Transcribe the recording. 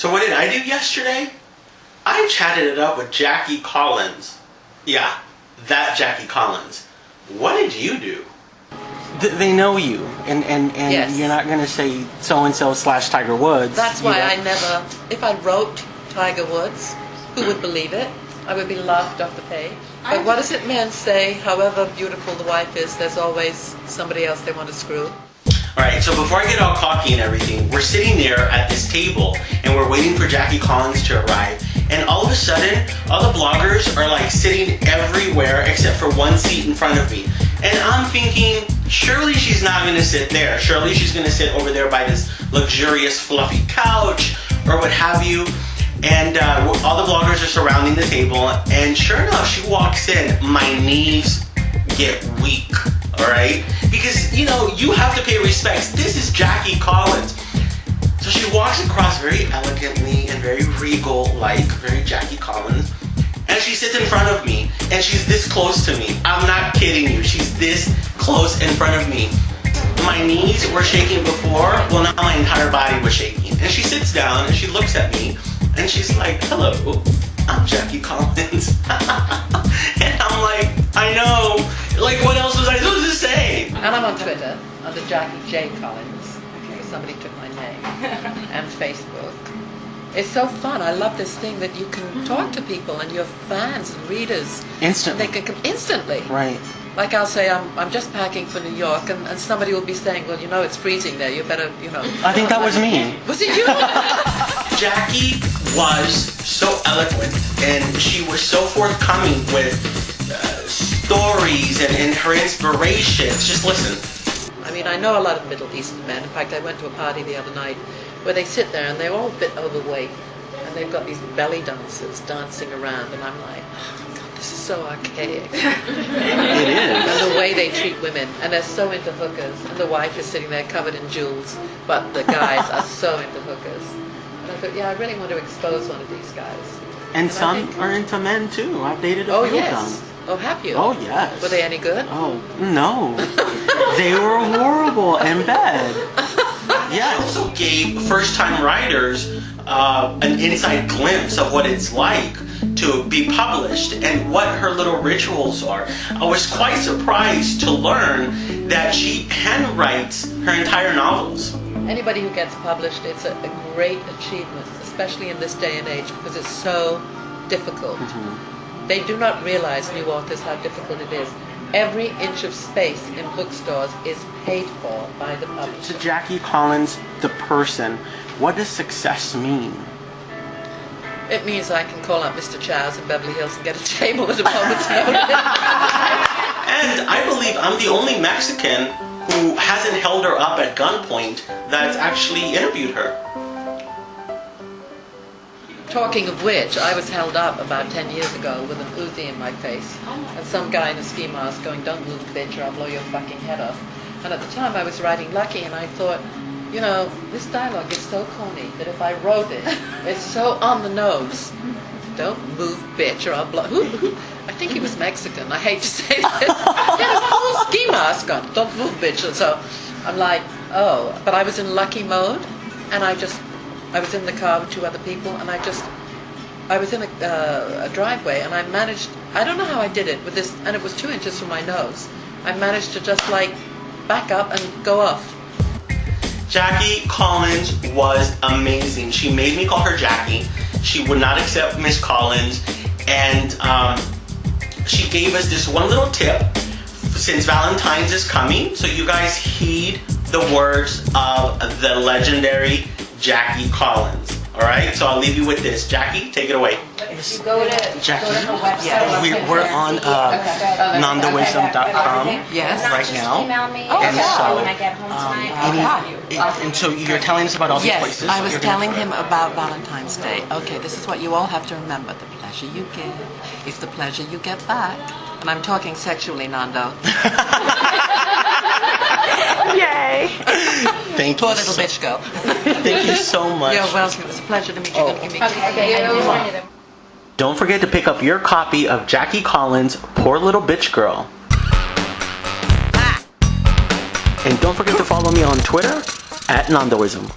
So what did I do yesterday? I chatted it up with Jackie Collins. Yeah, that Jackie Collins. What did you do? They know you, and Yes. you're not going to say so-and-so / Tiger Woods. That's why I never, if I wrote Tiger Woods, who would believe it? I would be laughed off the page. But what does it man say? However beautiful the wife is, there's always somebody else they want to screw. Alright, so before I get all cocky and everything, we're sitting there at this table and we're waiting for Jackie Collins to arrive. And all of a sudden, all the bloggers are like sitting everywhere except for one seat in front of me. And I'm thinking, surely she's not going to sit there. Surely she's going to sit over there by this luxurious fluffy couch or what have you. And all the bloggers are surrounding the table. And sure enough, she walks in. My knees get weak. Alright? Because, you know, you have to pay respects. This is Jackie Collins. So she walks across very elegantly and very regal-like, very Jackie Collins. And she sits in front of me. And she's this close to me. I'm not kidding you. She's this close in front of me. My knees were shaking before. Well, now my entire body was shaking. And she sits down and she looks at me. And she's like, hello, I'm Jackie Collins. And I'm like, I know. Like, what else was I supposed to say? And I'm on Twitter under Jackie J. Collins, because somebody took my name, and Facebook. It's so fun. I love this thing that you can talk to people and your fans and readers. Instantly. They can come instantly. Right. Like I'll say, I'm just packing for New York, and somebody will be saying, well, you know, it's freezing there. You better, you know. I think that was me. Was it you? Jackie was so eloquent, and she was so forthcoming with stories and her inspirations. Just listen. I mean, I know a lot of Middle Eastern men. In fact, I went to a party the other night where they sit there and they're all a bit overweight, and they've got these belly dancers dancing around, and I'm like, oh, God, this is so archaic. It is. And the way they treat women, and they're so into hookers, and the wife is sitting there covered in jewels, but the guys are so into hookers. And I thought, yeah, I really want to expose one of these guys. And some are into men too. I've dated a few of them. Oh, have you? Oh, yes. Were they any good? Oh, no. They were horrible in bed. Yeah, I also gave first-time writers an inside glimpse of what it's like to be published and what her little rituals are. I was quite surprised to learn that she handwrites her entire novels. Anybody who gets published, it's a great achievement, especially in this day and age, because it's so difficult. Mm-hmm. They do not realize, new authors, how difficult it is. Every inch of space in bookstores is paid for by the publisher. To Jackie Collins, the person, what does success mean? It means I can call up Mr. Chow's in Beverly Hills and get a table at a moment's notice. And I believe I'm the only Mexican who hasn't held her up at gunpoint that's actually interviewed her. Talking of which, I was held up about 10 years ago with an Uzi in my face, and some guy in a ski mask going, don't move, bitch, or I'll blow your fucking head off. And at the time I was writing Lucky, and I thought, you know, this dialogue is so corny that if I wrote it, it's so on the nose. Don't move, bitch, or I'll blow... I think he was Mexican. I hate to say this. He had a full ski mask on. Don't move, bitch. And so I'm like, oh. But I was in Lucky mode, and I was in the car with two other people, and I was in a driveway, and I managed, I don't know how I did it with this, and it was 2 inches from my nose. I managed to just like back up and go off. Jackie Collins was amazing. She made me call her Jackie. She would not accept Miss Collins, and she gave us this one little tip. Since Valentine's is coming, so you guys heed the words of the legendary Jackie Collins. Alright, so I'll leave you with this. Jackie, take it away. You go to Jackie, her website. yeah, we're on Nandoism.com Yes. right now. Email me Oh, yeah. when I get home tonight. And so you're telling us about all these Yes, places. I was You're telling gonna- him about Valentine's Day. Okay, this is what you all have to remember. The pleasure you give is the pleasure you get back. And I'm talking sexually, Nando. Yay! Thank you. Poor little bitch go. Thank you so much. You're welcome. It was a pleasure to meet you. Oh. Gonna give me Okay, Don't forget to pick up your copy of Jackie Collins' Poor Little Bitch Girl. And don't forget to follow me on Twitter @Nandoism.